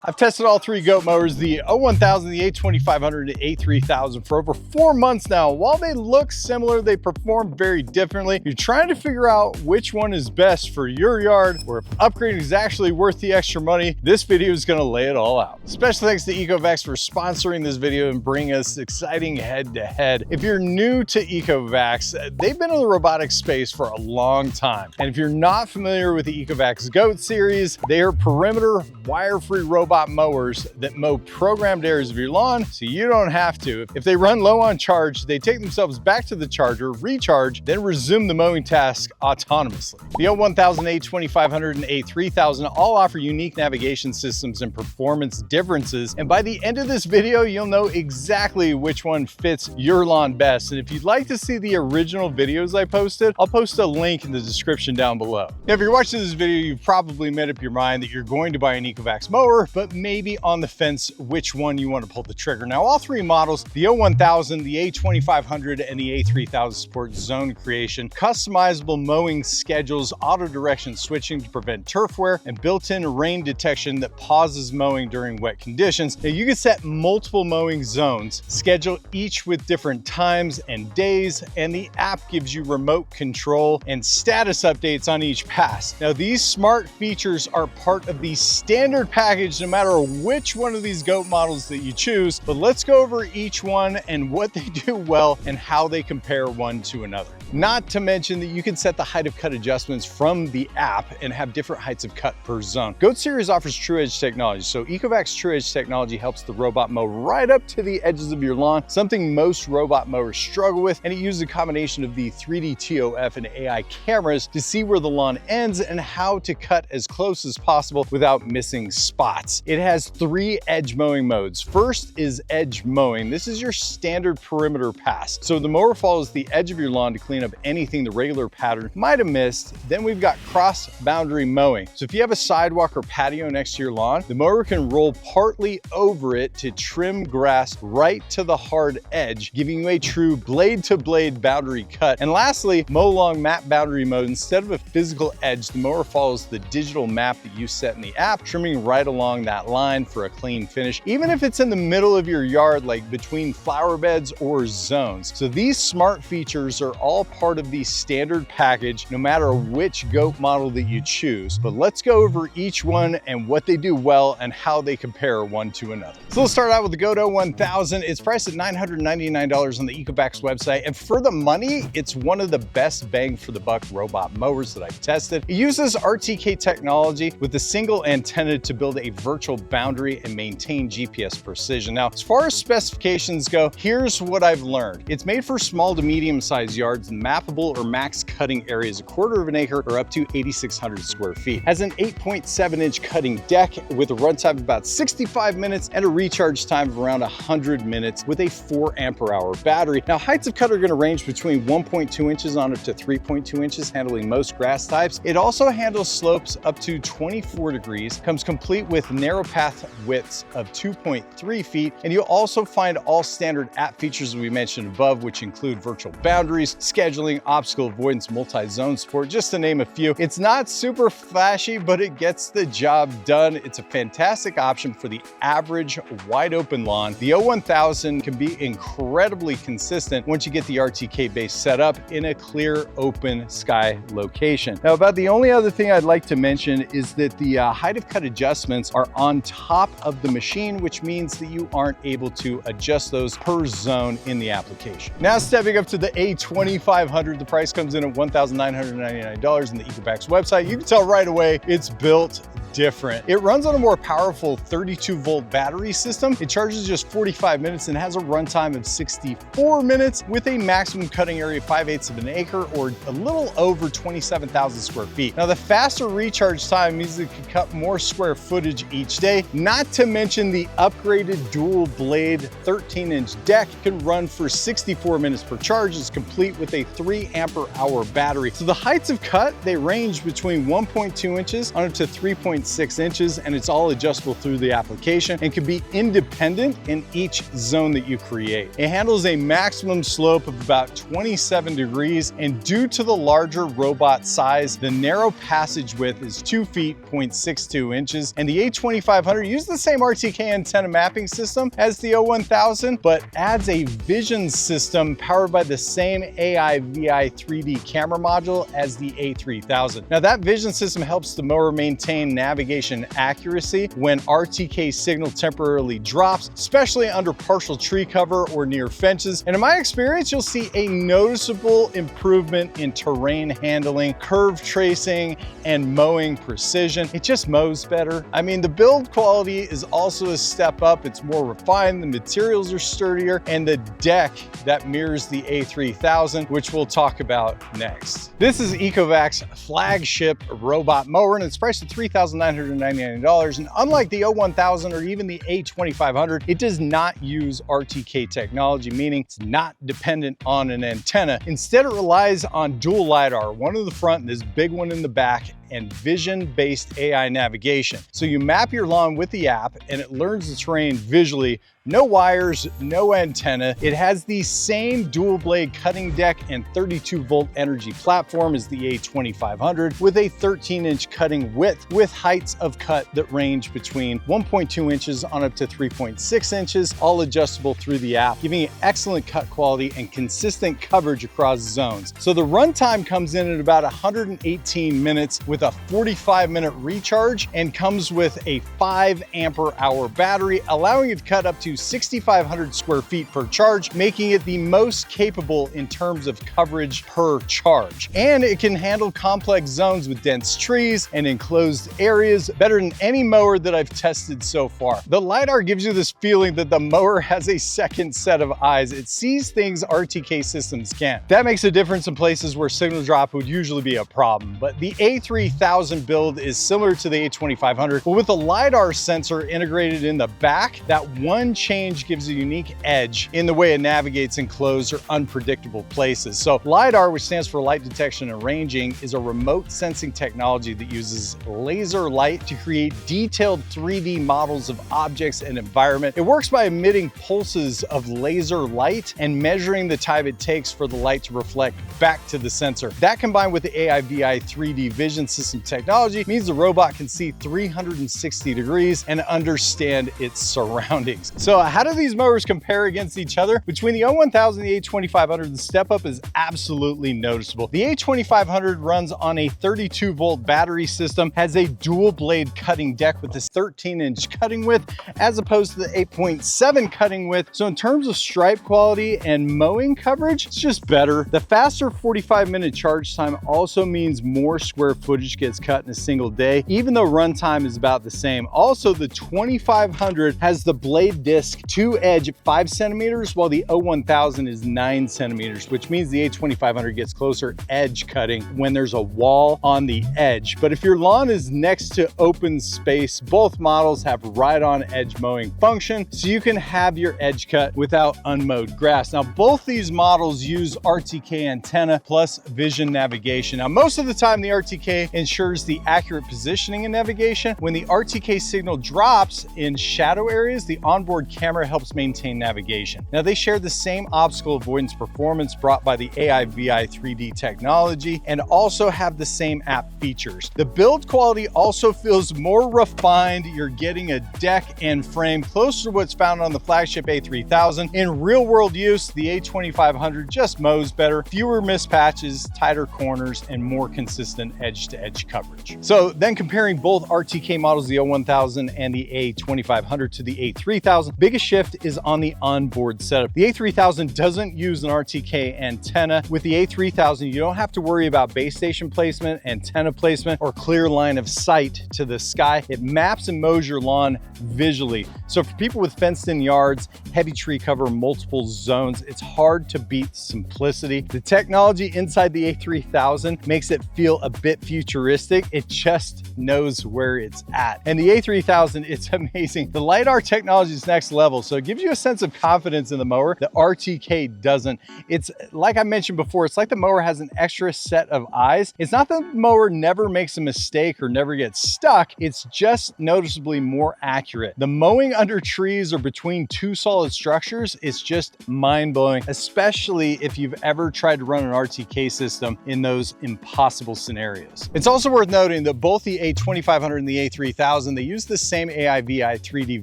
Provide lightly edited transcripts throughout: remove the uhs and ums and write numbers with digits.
I've tested all three goat mowers, the O1000, the A2500, and the A3000 for over 4 months now. While they look similar, they perform very differently. You're trying to figure out which one is best for your yard, or if upgrading is actually worth the extra money. This video is gonna lay it all out. Special thanks to Ecovacs for sponsoring this video and bringing us exciting head-to-head. If you're new to Ecovacs, they've been in the robotics space for a long time. And if you're not familiar with the Ecovacs GOAT series, they are perimeter wire-free robot mowers that mow programmed areas of your lawn so you don't have to. If they run low on charge, they take themselves back to the charger, recharge, then resume the mowing task autonomously. The O1000, A2500, and A3000 all offer unique navigation systems and performance differences. And by the end of this video, you'll know exactly which one fits your lawn best. And if you'd like to see the original videos I posted, I'll post a link in the description down below. Now, if you're watching this video, you've probably made up your mind that you're going to buy an Ecovacs mower, but maybe on the fence which one you want to pull the trigger. Now, all three models, the O1000, the A2500, and the A3000 support zone creation, customizable mowing schedules, auto direction switching to prevent turf wear, and built-in rain detection that pauses mowing during wet conditions. Now, you can set multiple mowing zones, schedule each with different times and days, and the app gives you remote control and status updates on each pass. Now, these smart features are part of the standard package no matter which one of these GOAT models that you choose, but let's go over each one and what they do well and how they compare one to another. Not to mention that you can set the height of cut adjustments from the app and have different heights of cut per zone. GOAT series offers True Edge technology, so Ecovacs True Edge technology helps the robot mow right up to the edges of your lawn, something most robot mowers struggle with, and it uses a combination of the 3D TOF and AI cameras to see where the lawn ends and how to cut as close as possible without missing spots. It has 3 edge mowing modes. First is edge mowing. This is your standard perimeter pass. So the mower follows the edge of your lawn to clean up anything the regular pattern might have missed. Then we've got cross boundary mowing. So if you have a sidewalk or patio next to your lawn, the mower can roll partly over it to trim grass right to the hard edge, giving you a true blade to blade boundary cut. And lastly, mow along map boundary mode. Instead of a physical edge, the mower follows the digital map that you set in the app, trimming right along that line for a clean finish, even if it's in the middle of your yard, like between flower beds or zones. So these smart features are all part of the standard package, no matter which GOAT model that you choose. But let's go over each one and what they do well and how they compare one to another. So let's start out with the GOAT O1000. It's priced at $999 on the Ecovacs website. And for the money, it's one of the best bang for the buck robot mowers that I've tested. It uses RTK technology with a single antenna to build a virtual boundary and maintain GPS precision. Now, as far as specifications go, here's what I've learned. It's made for small to medium-sized yards and mappable or max cutting areas, 1/4 of an acre or up to 8,600 square feet. Has an 8.7-inch cutting deck with a runtime of about 65 minutes and a recharge time of around 100 minutes with a 4 ampere-hour battery. Now, heights of cut are gonna range between 1.2 inches on up to 3.2 inches, handling most grass types. It also handles slopes up to 24 degrees, comes complete with narrow path widths of 2.3 feet, and you'll also find all standard app features we mentioned above, which include virtual boundaries, scheduling, obstacle avoidance, multi-zone support, just to name a few. It's not super flashy, but it gets the job done. It's a fantastic option for the average wide open lawn. The O1000 can be incredibly consistent once you get the RTK base set up in a clear open sky location. Now, about the only other thing I'd like to mention is that the height of cut adjustments are on top of the machine, which means that you aren't able to adjust those per zone in the application. Now, stepping up to the A2500, the price comes in at $1,999 on the Ecovacs website. You can tell right away it's built different. It runs on a more powerful 32-volt battery system. It charges just 45 minutes and has a runtime of 64 minutes with a maximum cutting area of 5/8 of an acre or a little over 27,000 square feet. Now, the faster recharge time means it can cut more square footage each day, not to mention the upgraded dual blade 13-inch deck can run for 64 minutes per charge. It's complete with a 3 ampere-hour battery. So the heights of cut, they range between 1.2 inches on up to 3.2 3.6 inches, and it's all adjustable through the application and can be independent in each zone that you create. It handles a maximum slope of about 27 degrees, and due to the larger robot size, the narrow passage width is 2 feet 0.62 inches, and the A2500 uses the same RTK antenna mapping system as the O1000, but adds a vision system powered by the same AI-VI 3D camera module as the A3000. Now that vision system helps the mower maintain navigation accuracy when RTK signal temporarily drops, especially under partial tree cover or near fences. And in my experience, you'll see a noticeable improvement in terrain handling, curve tracing, and mowing precision. It just mows better. I mean, the build quality is also a step up. It's more refined, the materials are sturdier, and the deck that mirrors the A3000, which we'll talk about next. This is Ecovac's flagship robot mower, and it's priced at $3,999. And unlike the O1000 or even the A2500, it does not use RTK technology, meaning it's not dependent on an antenna. Instead, it relies on dual LiDAR, one in the front and this big one in the back, and vision-based AI navigation. So you map your lawn with the app and it learns the terrain visually. No wires, no antenna. It has the same dual blade cutting deck and 32-volt energy platform as the A2500 with a 13-inch cutting width with heights of cut that range between 1.2 inches on up to 3.6 inches, all adjustable through the app, giving it excellent cut quality and consistent coverage across zones. So the runtime comes in at about 118 minutes with a 45-minute recharge and comes with a 5 ampere-hour battery, allowing it to cut up to 6,500 square feet per charge, making it the most capable in terms of coverage per charge. And it can handle complex zones with dense trees and enclosed areas better than any mower that I've tested so far. The LiDAR gives you this feeling that the mower has a second set of eyes. It sees things RTK systems can't. That makes a difference in places where signal drop would usually be a problem. But the A3000 build is similar to the A2500, but with a LiDAR sensor integrated in the back, that one change gives a unique edge in the way it navigates in closed or unpredictable places. So LiDAR, which stands for light detection and ranging, is a remote sensing technology that uses laser light to create detailed 3D models of objects and environment. It works by emitting pulses of laser light and measuring the time it takes for the light to reflect back to the sensor. That combined with the AI-VI 3D vision system technology means the robot can see 360 degrees and understand its surroundings. So how do these mowers compare against each other? Between the O1000 and the A2500, the step up is absolutely noticeable. The A2500 runs on a 32-volt battery system, has a dual blade cutting deck with this 13-inch cutting width, as opposed to the 8.7 cutting width. So in terms of stripe quality and mowing coverage, it's just better. The faster 45-minute charge time also means more square footage gets cut in a single day, even though runtime is about the same. Also, the 2500 has the blade disc to edge 5 centimeters, while the O1000 is 9 centimeters, which means the A2500 gets closer edge cutting when there's a wall on the edge. But if your lawn is next to open space, both models have right-on edge mowing function, so you can have your edge cut without unmowed grass. Now, both these models use RTK antenna plus vision navigation. Now, most of the time, the RTK ensures the accurate positioning and navigation. When the RTK signal drops in shadow areas, the onboard camera helps maintain navigation. Now, they share the same obstacle avoidance performance brought by the AI-VI 3D technology and also have the same app features. The build quality also feels more refined. You're getting a deck and frame closer to what's found on the flagship A3000. In real-world use, the A2500 just mows better, fewer missed patches, tighter corners, and more consistent edge-to-edge coverage. So then comparing both RTK models, the O1000 and the A2500 to the A3000, biggest shift is on the onboard setup. The A3000 doesn't use an RTK antenna. With the A3000, you don't have to worry about base station placement, antenna placement, or clear line of sight to the sky. It maps and mows your lawn visually. So for people with fenced-in yards, heavy tree cover, multiple zones, it's hard to beat simplicity. The technology inside the A3000 makes it feel a bit futuristic futuristic. It just knows where it's at. And the A3000, it's amazing. The LiDAR technology is next level, so it gives you a sense of confidence in the mower. The RTK doesn't. It's like I mentioned before, it's like the mower has an extra set of eyes. It's not that the mower never makes a mistake or never gets stuck. It's just noticeably more accurate. The mowing under trees or between two solid structures is just mind-blowing, especially if you've ever tried to run an RTK system in those impossible scenarios. It's also worth noting that both the A2500 and the A3000, they use the same AIVI 3D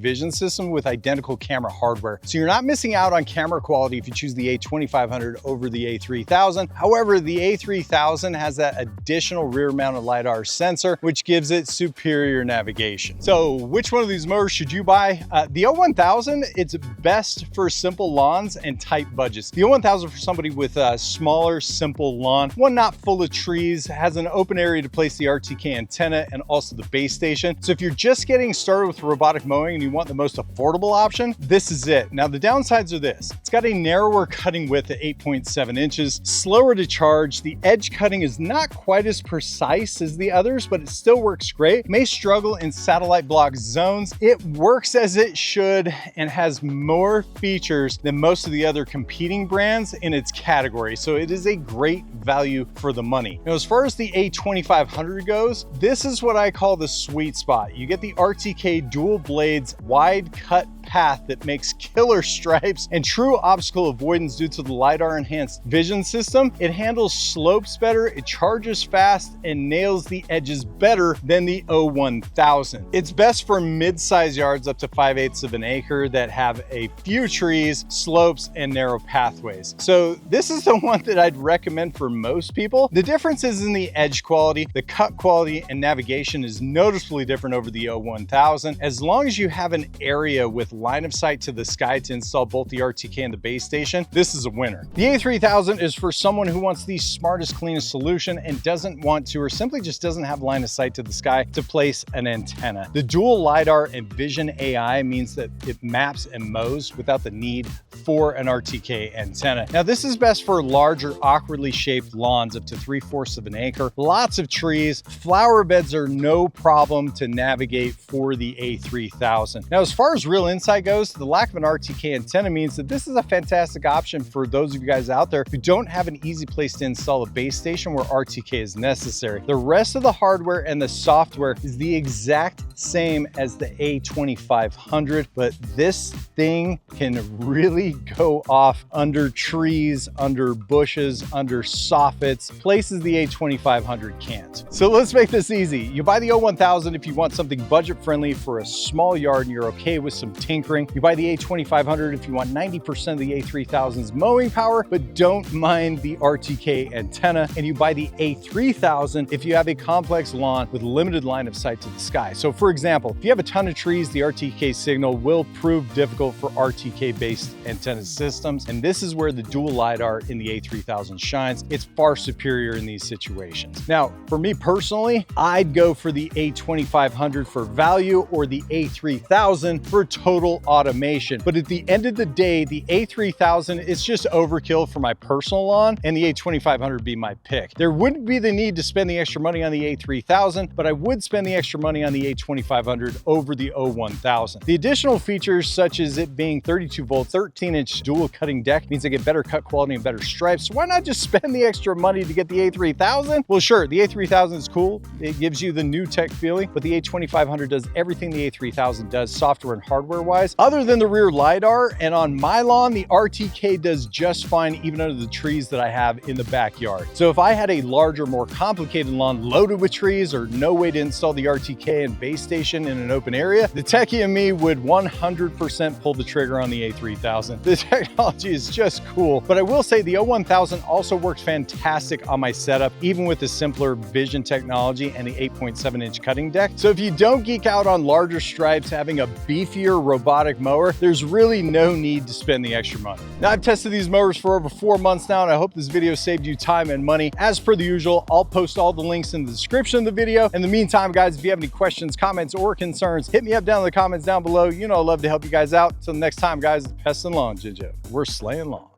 vision system with identical camera hardware. So you're not missing out on camera quality if you choose the A2500 over the A3000. However, the A3000 has that additional rear mounted LiDAR sensor, which gives it superior navigation. So which one of these mowers should you buy? The O1000, it's best for simple lawns and tight budgets. The O1000 for somebody with a smaller, simple lawn, one not full of trees, has an open area to place the RTK antenna and also the base station. So if you're just getting started with robotic mowing and you want the most affordable option, this is it. Now the downsides are this: it's got a narrower cutting width at 8.7 inches, slower to charge. The edge cutting is not quite as precise as the others, but it still works great. It may struggle in satellite block zones. It works as it should and has more features than most of the other competing brands in its category. So it is a great value for the money. Now, as far as the A2500 goes, this is what I call the sweet spot. You get the RTK dual blades wide cut path that makes killer stripes and true obstacle avoidance due to the LiDAR enhanced vision system. It handles slopes better, it charges fast, and nails the edges better than the O1000. It's best for mid-size yards up to 5/8 of an acre that have a few trees, slopes, and narrow pathways. So this is the one that I'd recommend for most people. The difference is in the edge quality. The cut quality and navigation is noticeably different over the O1000. As long as you have an area with line of sight to the sky to install both the RTK and the base station, this is a winner. The A3000 is for someone who wants the smartest, cleanest solution and doesn't want to, or simply just doesn't have line of sight to the sky to place an antenna. The dual LiDAR and Vision AI means that it maps and mows without the need for an RTK antenna. Now this is best for larger, awkwardly shaped lawns up to 3/4 of an acre, lots of trees. Flower beds are no problem to navigate for the A3000. Now as far as real insight goes, the lack of an RTK antenna means that this is a fantastic option for those of you guys out there who don't have an easy place to install a base station where RTK is necessary. The rest of the hardware and the software is the exact same as the A2500, but this thing can really go off under trees, under bushes, under soffits, places the A2500 can't. So let's make this easy. You buy the O1000 if you want something budget friendly for a small yard and you're okay with some tinkering. You buy the A2500 if you want 90% of the A3000's mowing power, but don't mind the RTK antenna. And you buy the A3000 if you have a complex lawn with limited line of sight to the sky. So for example, if you have a ton of trees, the RTK signal will prove difficult for RTK-based antenna systems. And this is where the dual LiDAR in the A3000 shines. It's far superior in these situations. Now, for me personally, I'd go for the A2500 for value or the A3000 for total automation. But at the end of the day, the A3000 is just overkill for my personal lawn, and the A2500 would be my pick. There wouldn't be the need to spend the extra money on the A3000, but I would spend the extra money on the A2500 over the O1000. The additional features, such as it being 32 volt, 13-inch dual cutting deck, means I get better cut quality and better stripes. So why not just spend the extra money to get the A3000? Well, sure, the A3000 is cool. It gives you the new tech feeling, but the A2500 does everything the A3000 does software and hardware wise, other than the rear LiDAR. And on my lawn, the RTK does just fine even under the trees that I have in the backyard. So if I had a larger, more complicated lawn loaded with trees or no way to install the RTK and base station in an open area, the techie in me would 100% pull the trigger on the A3000. The technology is just cool, but I will say the O1000 also works fantastic on my setup, even with the simpler vision technology and the 8.7-inch cutting deck. So if you don't geek out on larger stripes, having a beefier robotic mower, there's really no need to spend the extra money. Now, I've tested these mowers for over 4 months now, and I hope this video saved you time and money. As per the usual, I'll post all the links in the description of the video. In the meantime, guys, if you have any questions, comments, or concerns, hit me up down in the comments down below. You know I love to help you guys out. Until next time, guys, Pest and Lawn Jinja. We're slaying lawn.